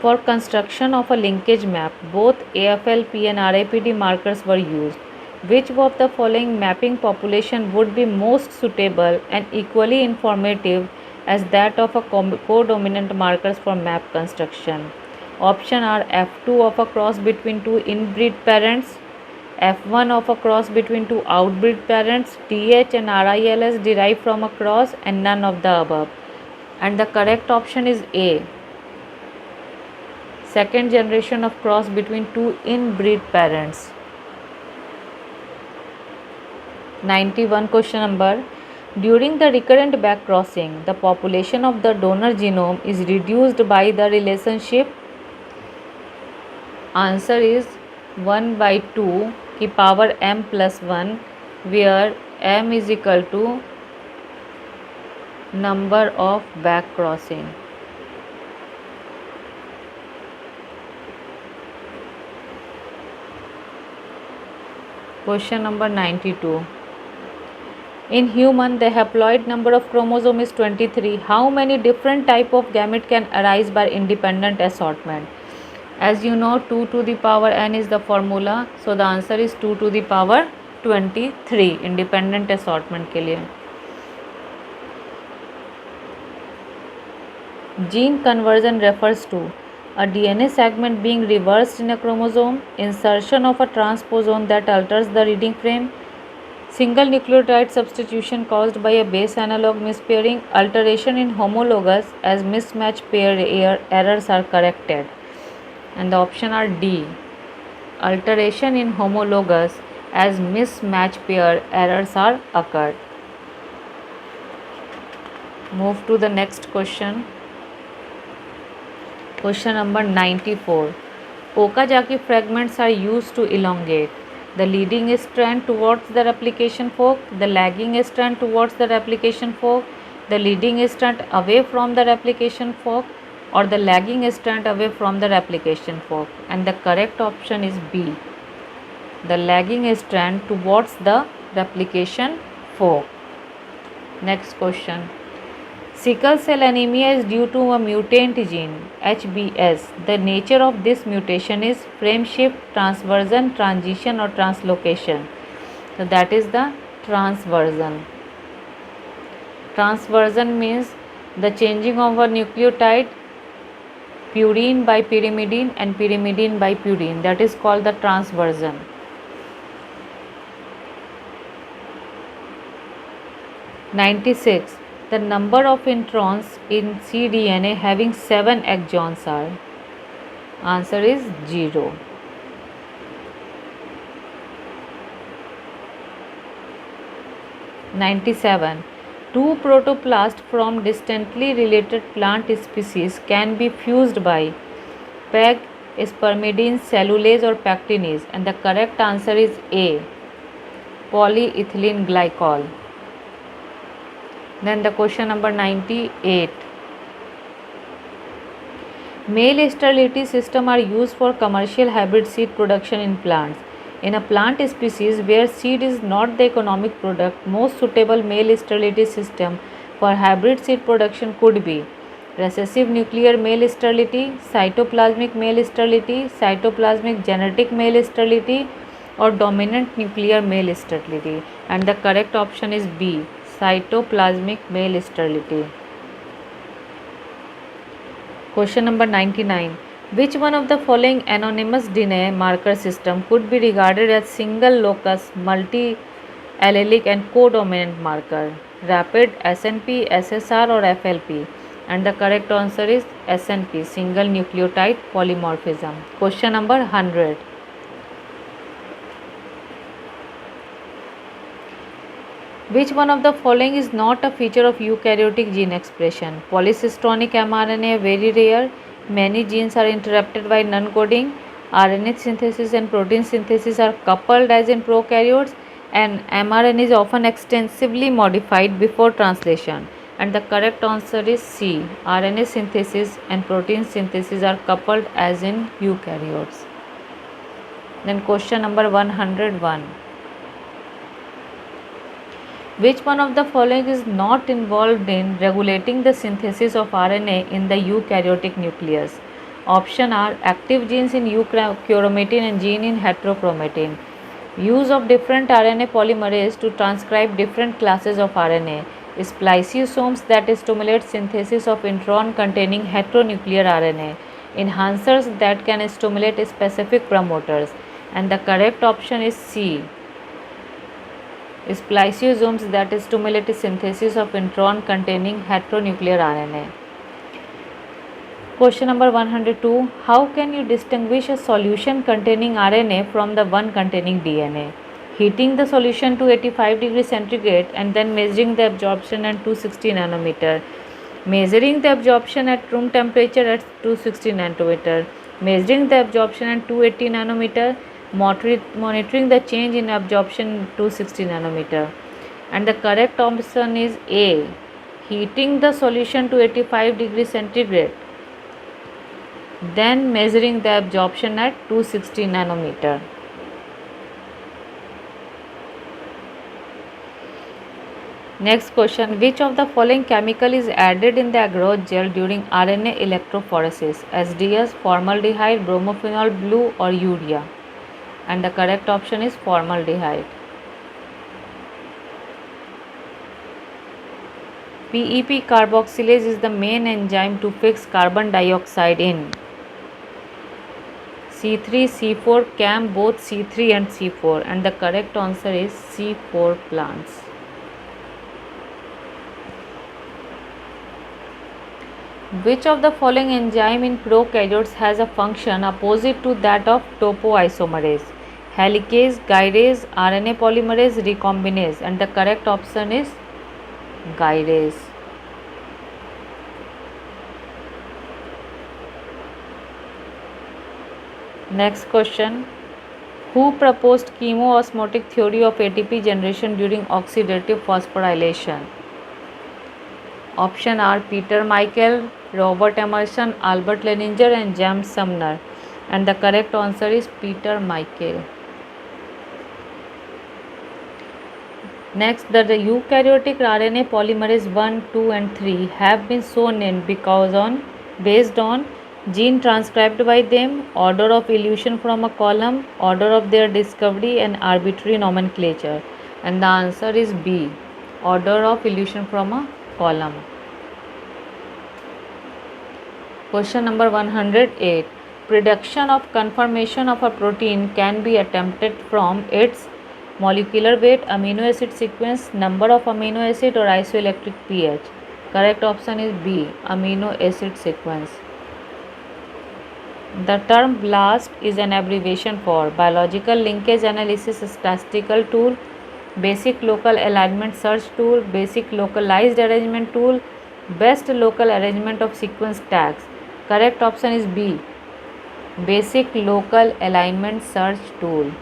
Speaker 1: For construction of a linkage map, both AFLP and RAPD markers were used. Which of the following mapping population would be most suitable and equally informative as that of a codominant markers for map construction? Option are F2 of a cross between two inbreed parents, F1 of a cross between two outbreed parents, TH and RILS derived from a cross, and none of the above. And the correct option is A. Second generation of cross between two inbreed parents. 91 question number. During the recurrent backcrossing, the population of the donor genome is reduced by the relationship. Answer is 1 by 2 की power m plus 1, where m is equal to number of back crossing. Question number 92. In human, the haploid number of chromosome is 23. How many different type of gamete can arise by independent assortment? As you know, 2 to the power n is the formula, so the answer is 2 to the power 23 independent assortment के लिए. Gene conversion refers to a DNA segment being reversed in a chromosome, insertion of a transposon that alters the reading frame, single nucleotide substitution caused by a base analog mispairing, alteration in homologous as mismatch pair errors are corrected. And the option are D. Alteration in homologous as mismatch pair errors are occurred. Move to the next question. Question number 94. Okazaki fragments are used to elongate the leading strand towards the replication fork, the lagging strand towards the replication fork, the leading strand away from the replication fork, or the lagging strand away from the replication fork. And the correct option is B. The lagging strand towards the replication fork. Next question. Sickle cell anemia is due to a mutant gene HBS. The nature of this mutation is frame shift, transversion, transition, or translocation. So that is the transversion. Transversion means the changing of a nucleotide purine by pyrimidine and pyrimidine by purine. That is called the transversion. '96. The number of introns in cDNA having 7 exons are. Answer is 0. '97. Two protoplasts from distantly related plant species can be fused by PEG, spermidine, cellulase, or pectinase, and the correct answer is A. Polyethylene glycol. Then the question number 98. Male sterility system are used for commercial hybrid seed production in plants. In a plant species where seed is not the economic product, most suitable male sterility system for hybrid seed production could be recessive nuclear male sterility, cytoplasmic male sterility, cytoplasmic genetic male sterility, or dominant nuclear male sterility. And the correct option is B. Cytoplasmic male sterility. Question number 99. Which one of the following anonymous DNA marker system could be regarded as single locus, multi-allelic and codominant marker? Rapid, SNP, SSR, or FLP? And the correct answer is SNP, single nucleotide polymorphism. Question number 100. Which one of the following is not a feature of eukaryotic gene expression? Polycistronic mRNA are very rare. Many genes are interrupted by non-coding. RNA synthesis and protein synthesis are coupled as in prokaryotes, and mRNA is often extensively modified before translation. And the correct answer is C. RNA synthesis and protein synthesis are coupled as in eukaryotes. Then question number 101. Which one of the following is not involved in regulating the synthesis of RNA in the eukaryotic nucleus? Option are active genes in euchromatin and gene in heterochromatin. Use of different RNA polymerase to transcribe different classes of RNA. Spliceosomes that stimulate synthesis of intron containing heteronuclear RNA. Enhancers that can stimulate specific promoters. And the correct option is C. Spliceosomes that stimulate synthesis of intron containing heteronuclear RNA. Question number 102. How can you distinguish a solution containing RNA from the one containing DNA? Heating the solution to 85 degrees centigrade and then measuring the absorption at 260 nanometer. Measuring the absorption at room temperature at 260 nanometer. Measuring the absorption at 280 nanometer. Monitoring the change in absorption 260 nanometer. And the correct option is A. Heating the solution to 85 degrees centigrade, then measuring the absorption at 260 nanometer. Next question. Which of the following chemical is added in the agarose gel during RNA electrophoresis? SDS, formaldehyde, bromophenol blue or urea? And the correct option is formaldehyde. PEP carboxylase is the main enzyme to fix carbon dioxide in C3, C4, CAM, both C3 and C4, and the correct answer is C4 plants. Which of the following enzyme in prokaryotes has a function opposite to that of topoisomerase? Helicase, gyrase, RNA polymerase, recombinase, and the correct option is gyrase. Next question. Who proposed chemoosmotic theory of ATP generation during oxidative phosphorylation? Option are Peter Michael, Robert Emerson, Albert Leninger and James Sumner. And the correct answer is Peter Michael. Next, the eukaryotic RNA polymerase 1, 2 and 3 have been so named based on gene transcribed by them, order of elution from a column, order of their discovery and arbitrary nomenclature. And the answer is B, order of elution from a column. Question number 108. Prediction of conformation of a protein can be attempted from its molecular weight, amino acid sequence, number of amino acid or isoelectric pH. Correct option is B, amino acid sequence. The term BLAST is an abbreviation for Biological Linkage Analysis Statistical Tool, Basic Local Alignment Search Tool, Basic Localized Arrangement Tool, Best Local Arrangement of Sequence Tags. Correct option is B, Basic Local Alignment Search Tool.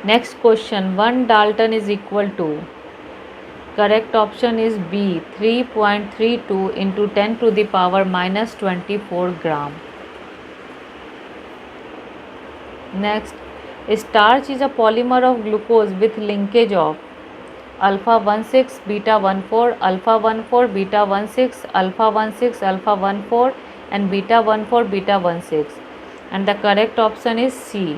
Speaker 1: Next question. 1 Dalton is equal to. Correct option is B, 3.32 into 10 to the power minus 24 gram. Next, starch is a polymer of glucose with linkage of alpha 1,6, beta 1,4, alpha 1,4, beta 1,6, alpha 1,6, alpha 1,4 and beta 1,4, beta 1,6. And the correct option is C.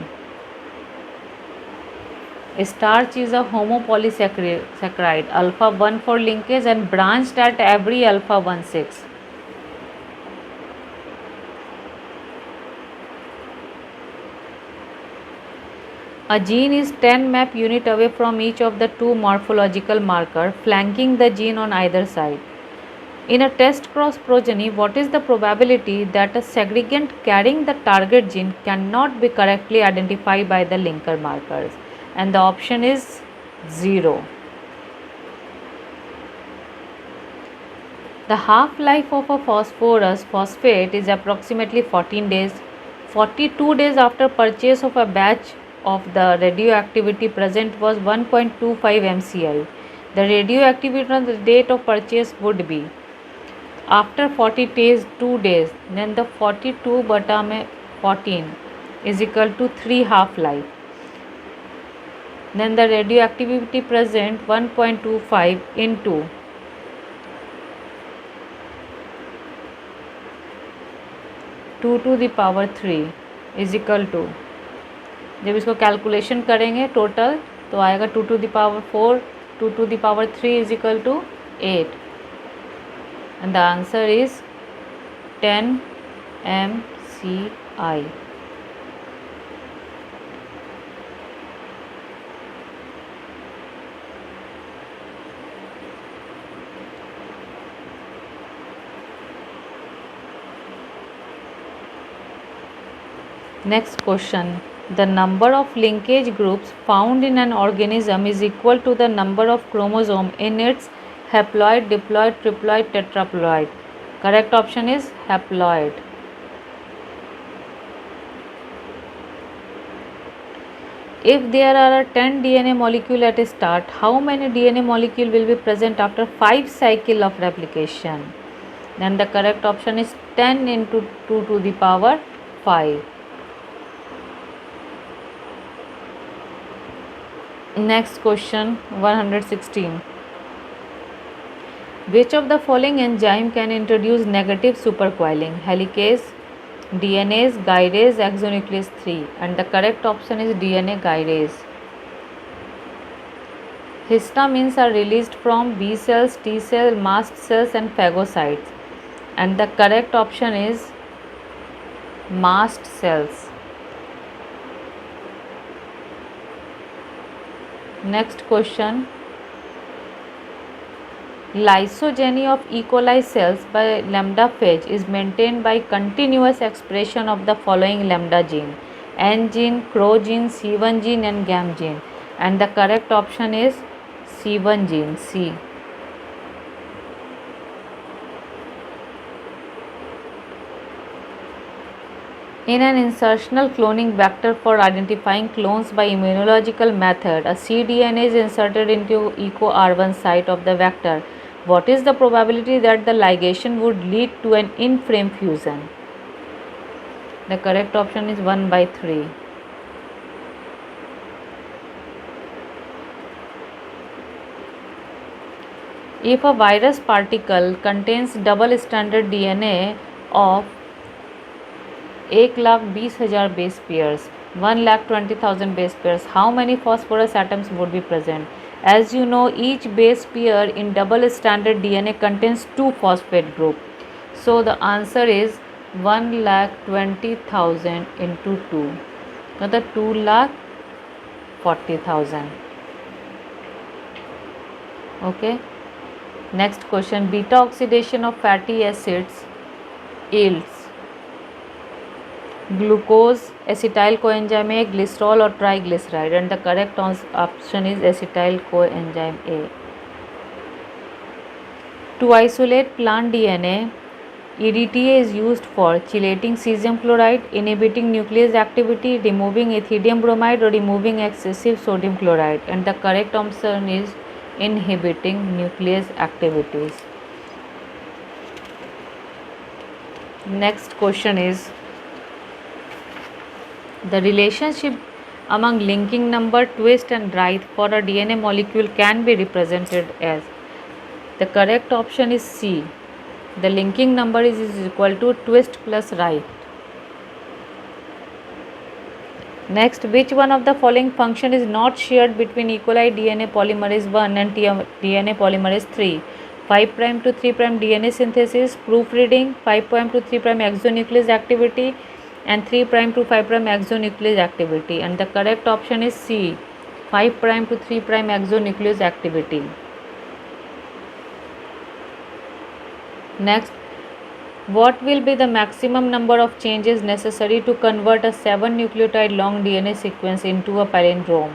Speaker 1: Starch is a homopolysaccharide, alpha 1,4 linkage and branched at every alpha 1,6. A gene is 10 map unit away from each of the two morphological markers flanking the gene on either side. In a test cross progeny, what is the probability that a segregant carrying the target gene cannot be correctly identified by the linker markers? And the option is 0. The half-life of a phosphorus phosphate is approximately 14 days. 42 days after purchase of a batch of the radioactivity present was 1.25 mcl. The radioactivity on the date of purchase would be after 40 days 2 days, then the 42 bata में 14 is equal to 3 half-life. Then the radioactivity present 1.25 into 2 to the power 3 is equal to, जब इसको calculation करेंगे total तो आएगा 2 to the power 4, 2 to the power 3 is equal to 8, and the answer is 10 mci. Next question. The number of linkage groups found in an organism is equal to the number of chromosomes in its haploid, diploid, triploid, tetraploid. Correct option is haploid. If there are 10 DNA molecule at a start, how many DNA molecule will be present after 5 cycle of replication? Then the correct option is 10 into 2 to the power 5. Next question 116. Which of the following enzyme can introduce negative supercoiling? Helicase, DNase, gyrase, exonuclease 3, and the correct option is DNA gyrase. Histamines are released from B cells, T cells, mast cells and phagocytes, and the correct option is mast cells. Next question. Lysogeny of E. coli cells by lambda phage is maintained by continuous expression of the following lambda gene: N gene, CRO gene, C1 gene and GAM gene, and the correct option is C1 gene, C. In an insertional cloning vector for identifying clones by immunological method, a cDNA is inserted into EcoR1 site of the vector. What is the probability that the ligation would lead to an in-frame fusion? The correct option is 1/3. If a virus particle contains double-stranded DNA of 1,20,000 base pairs, 1,20,000 base pairs, how many phosphorus atoms would be present? As you know, each base pair in double-stranded DNA contains 2 phosphate group. So the answer is 1,20,000 into 2. So the 2,40,000. Okay. Next question. Beta oxidation of fatty acids yields glucose, acetyl coenzyme A, glycerol or triglyceride, and the correct option is acetyl coenzyme A. To isolate plant DNA, EDTA is used for chelating cesium chloride, inhibiting nuclease activity, removing ethidium bromide or removing excessive sodium chloride, and the correct option is inhibiting nuclease activities. Next question is, the relationship among linking number, twist and right for a DNA molecule can be represented as. The correct option is C. The linking number is equal to twist plus right. Next, which one of the following function is not shared between E. coli DNA polymerase 1 and DNA polymerase 3? 5' to 3' DNA synthesis, proofreading, 5' to 3' exonuclease activity, and 3' to 5' exonuclease activity, and the correct option is C, 5' to 3' exonuclease activity. Next, what will be the maximum number of changes necessary to convert a 7 nucleotide long DNA sequence into a palindrome?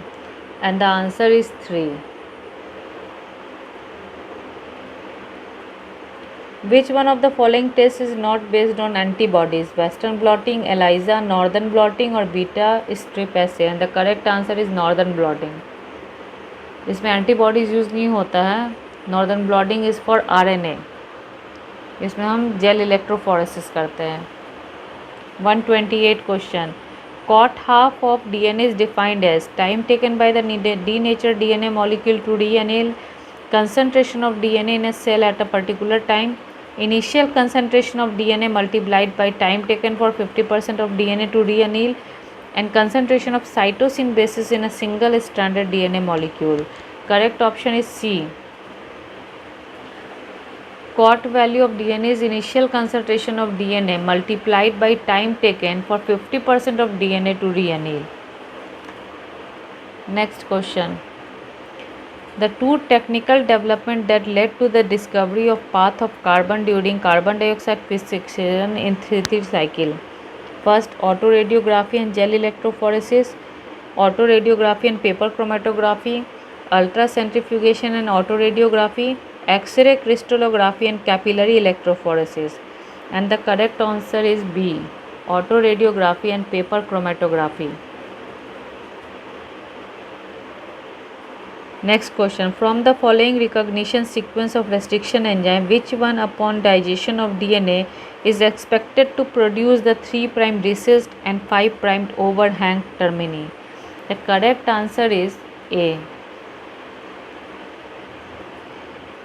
Speaker 1: and the answer is 3. Which one of the following tests is not based on antibodies? Western blotting, ELISA, northern blotting और beta strip assay? And the correct answer is northern blotting. इसमें antibodies use नहीं होता है. Northern blotting is for RNA. इसमें हम gel electrophoresis करते हैं. 128 question. Cot half of DNA is defined as time taken by the denatured DNA molecule to re-anneal, concentration of DNA in a cell at a particular time, initial concentration of DNA multiplied by time taken for 50% of DNA to re-anneal, and concentration of cytosine bases in a single stranded DNA molecule. Correct option is C. Cot value of DNA is initial concentration of DNA multiplied by time taken for 50% of DNA to re-anneal. Next question. The two technical developments that led to the discovery of path of carbon during carbon dioxide fixation in three cycle. First, autoradiography and gel electrophoresis, autoradiography and paper chromatography, ultracentrifugation and autoradiography, X-ray crystallography and capillary electrophoresis. And the correct answer is B, autoradiography and paper chromatography. Next question. From the following recognition sequence of restriction enzyme, which one upon digestion of DNA is expected to produce the 3' recessed and 5' overhang termini? The correct answer is A.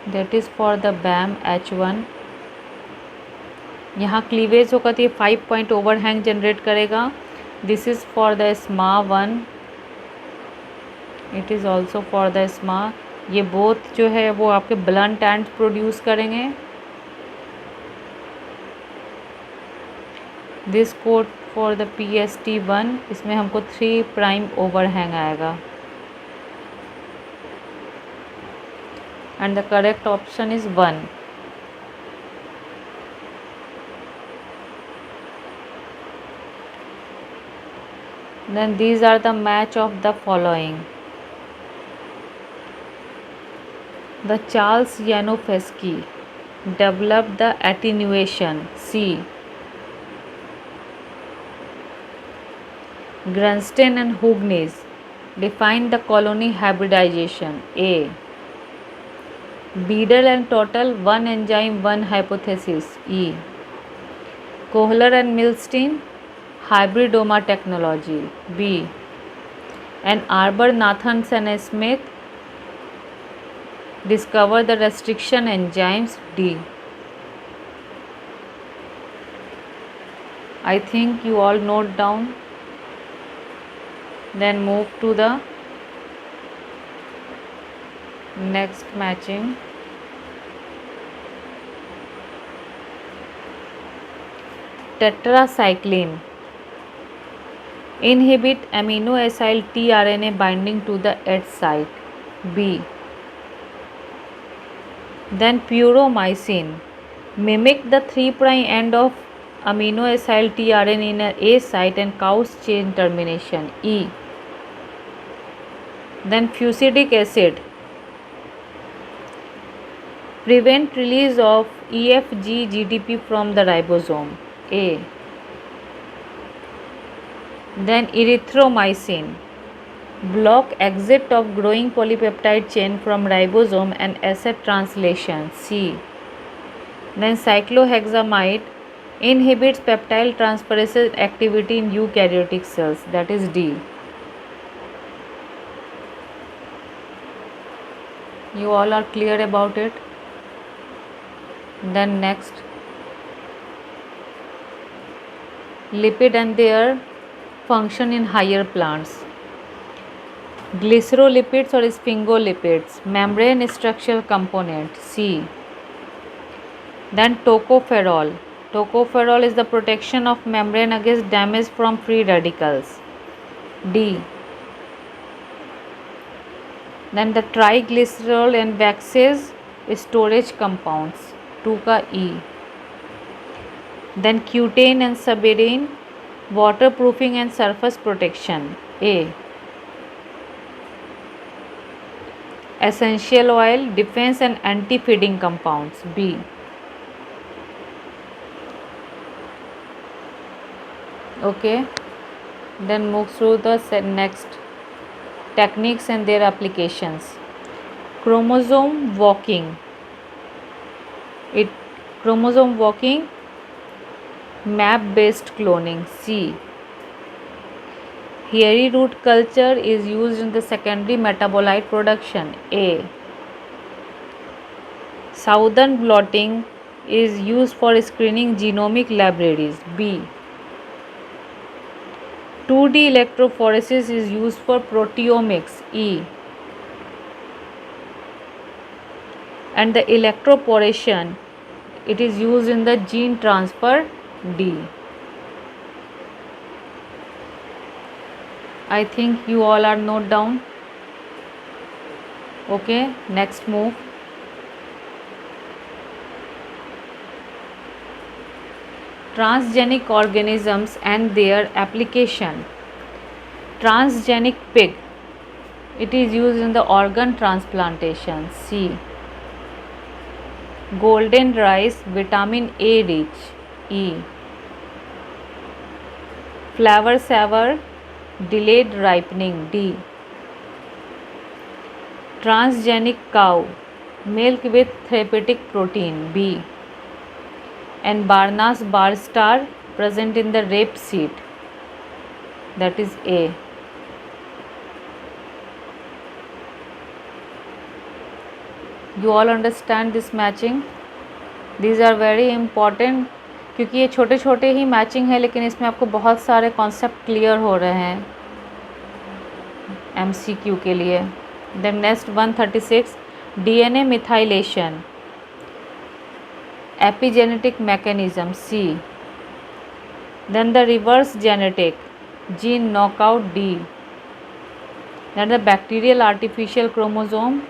Speaker 1: That is for the BAM H1. यहाँ cleavage होगा तो ये 5 point overhang generate करेगा. This is for the SMA1. It is also for the SMA. ये both जो है वो आपके ब्लंट एंड प्रोड्यूस करेंगे. This code for the PST1, इसमें हमको 3' ओवरहैंग आएगा. And the correct option is 1. Then these are the match of the following. The Charles Janowski developed the attenuation. C. Grunstein and Hugnes defined the colony hybridization. A. Beadle and Total, one enzyme, one hypothesis. E. Kohler and Milstein, hybridoma technology. B. And Arbor, Nathanson and Smith discovered the restriction enzymes. D. I think you all note down. Then move to the next matching. Tetracycline inhibit amino acyl tRNA binding to the H site. B. Then puromycin mimic the 3' end of amino acyl tRNA in A site and cause chain termination. E. Then fusidic acid prevent release of EFG GDP from the ribosome. A. Then erythromycin block exit of growing polypeptide chain from ribosome and acid translation. C. Then cyclohexamide inhibits peptide transferase activity in eukaryotic cells. That is D. You all are clear about it? Then next, lipid and their function in higher plants. Glycerolipids or sphingolipids, membrane structural component. C. Then tocopherol. Tocopherol is the protection of membrane against damage from free radicals. D. Then the triglycerol and waxes storage compounds. 2 का E. Then cutane and suberin waterproofing and surface protection. A. essential oil, defense and anti-fading compounds. B. Okay, then move through the next techniques and their applications. Chromosome walking. Chromosome walking, map based cloning. C. Hairy root culture is used in the secondary metabolite production. A. Southern blotting is used for screening genomic libraries. B. 2D electrophoresis is used for proteomics. E. And the electroporation, it is used in the gene transfer. D. I think you all are note down. Okay, next move. Transgenic organisms and their application. Transgenic pig, it is used in the organ transplantation. C. Golden rice, vitamin A rich. E. Flower saver, delayed ripening. D. Transgenic cow, milk with therapeutic protein. B. And Barnas bar star present in the rapeseed, that is A. You all understand this matching? These are very important क्योंकि ये छोटे छोटे ही matching है, लेकिन इसमें आपको बहुत सारे कॉन्सेप्ट क्लियर हो रहे हैं MCQ के लिए. Then next 136, DNA methylation, epigenetic mechanism. C. Then the reverse genetic, gene knockout. D. Then the bacterial artificial chromosome,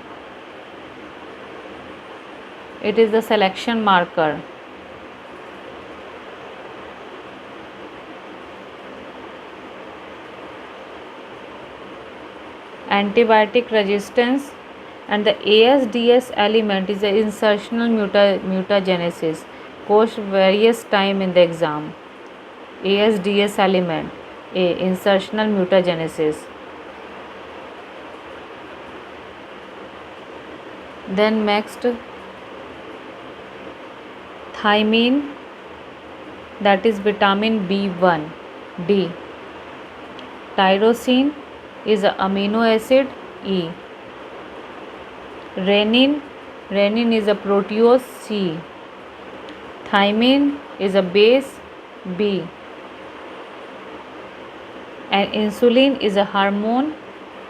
Speaker 1: it is the selection marker. Antibiotic resistance, and the ASDS element is the insertional mutagenesis. Cost various time in the exam. ASDS element, A. Insertional mutagenesis. Then next, thymine, that is vitamin B1. D. Tyrosine is an amino acid. E. Renin is a protease. C. Thymine is a base. B. And insulin is a hormone.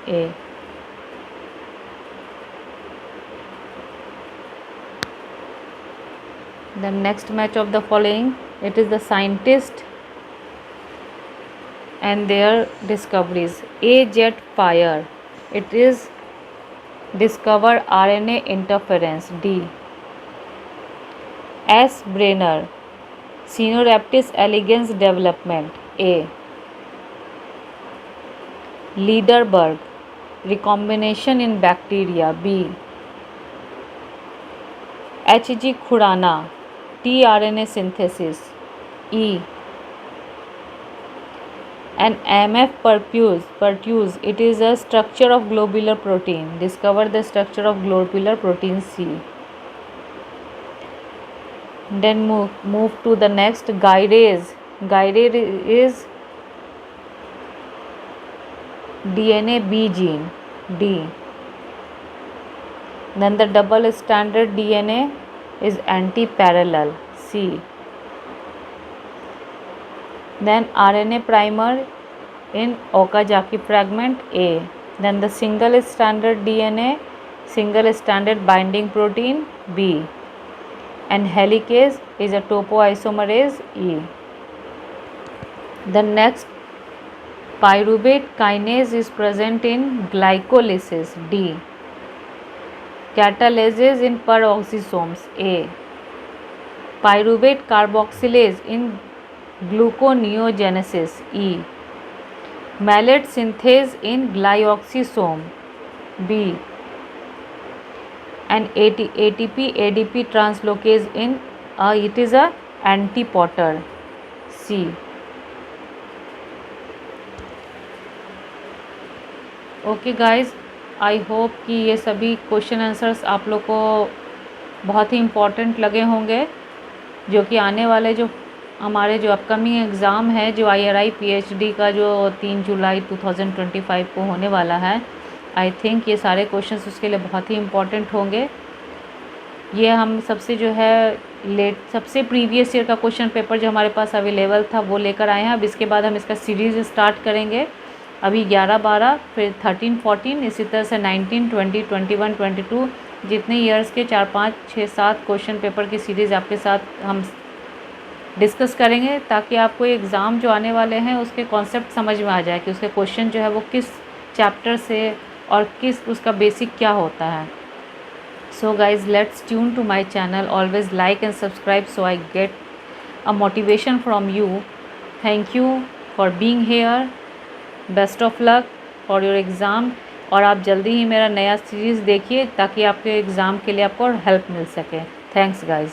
Speaker 1: A. The next match of the following, it is the scientist and their discoveries. A. Jet Fire, it is discover RNA interference. D. S. Brenner, Caenorhabditis elegans development. A. Lederberg, recombination in bacteria. B. H.G. Khurana, tRNA synthesis. E. And M.F. Pertuse, it is a structure of globular protein. Discover the structure of globular protein. C. Then move to the next, gyrase. Gyrase is DNA B gene. D. Then the double stranded DNA is antiparallel. C. Then RNA primer in Okazaki fragment. A. Then the single stranded DNA, single stranded binding protein. B. And helicase is a topoisomerase. E. The next, pyruvate kinase is present in glycolysis. D. Catalases in peroxisomes. A. Pyruvate carboxylase in gluconeogenesis. E. Malate synthase in glyoxysome. B. and ATP ADP translocase in it is a antiporter. C. Okay guys, I hope कि ये सभी question answers आप लोग को बहुत ही important लगे होंगे, जो कि आने वाले जो हमारे जो अपकमिंग एग्ज़ाम है, जो IRI PhD का जो 3 जुलाई 2025 को होने वाला है, आई थिंक ये सारे क्वेश्चंस उसके लिए बहुत ही इम्पॉर्टेंट होंगे। ये हम सबसे जो है सबसे प्रीवियस ईयर का क्वेश्चन पेपर जो हमारे पास अवेलेबल था वो लेकर आए हैं। अब इसके बाद हम इसका सीरीज़ स्टार्ट करेंगे। अभी 11-12, फिर 13-14, इसी तरह से 19, 20, 21, 22 जितने ईयर्स के 4, 5, 6, 7 क्वेश्चन पेपर की सीरीज़ आपके साथ हम डिस्कस करेंगे, ताकि आपको एग्ज़ाम जो आने वाले हैं उसके कॉन्सेप्ट समझ में आ जाए कि उसके क्वेश्चन जो है वो किस चैप्टर से और किस उसका बेसिक क्या होता है। So guys, let's tune to my channel. Always like and subscribe so I get a motivation from you. Thank you for being here. Best of luck for your exam. और आप जल्दी ही मेरा नया सीरीज़ देखिए ताकि आपके एग्ज़ाम के लिए आपको हेल्प मिल सके। Thanks guys.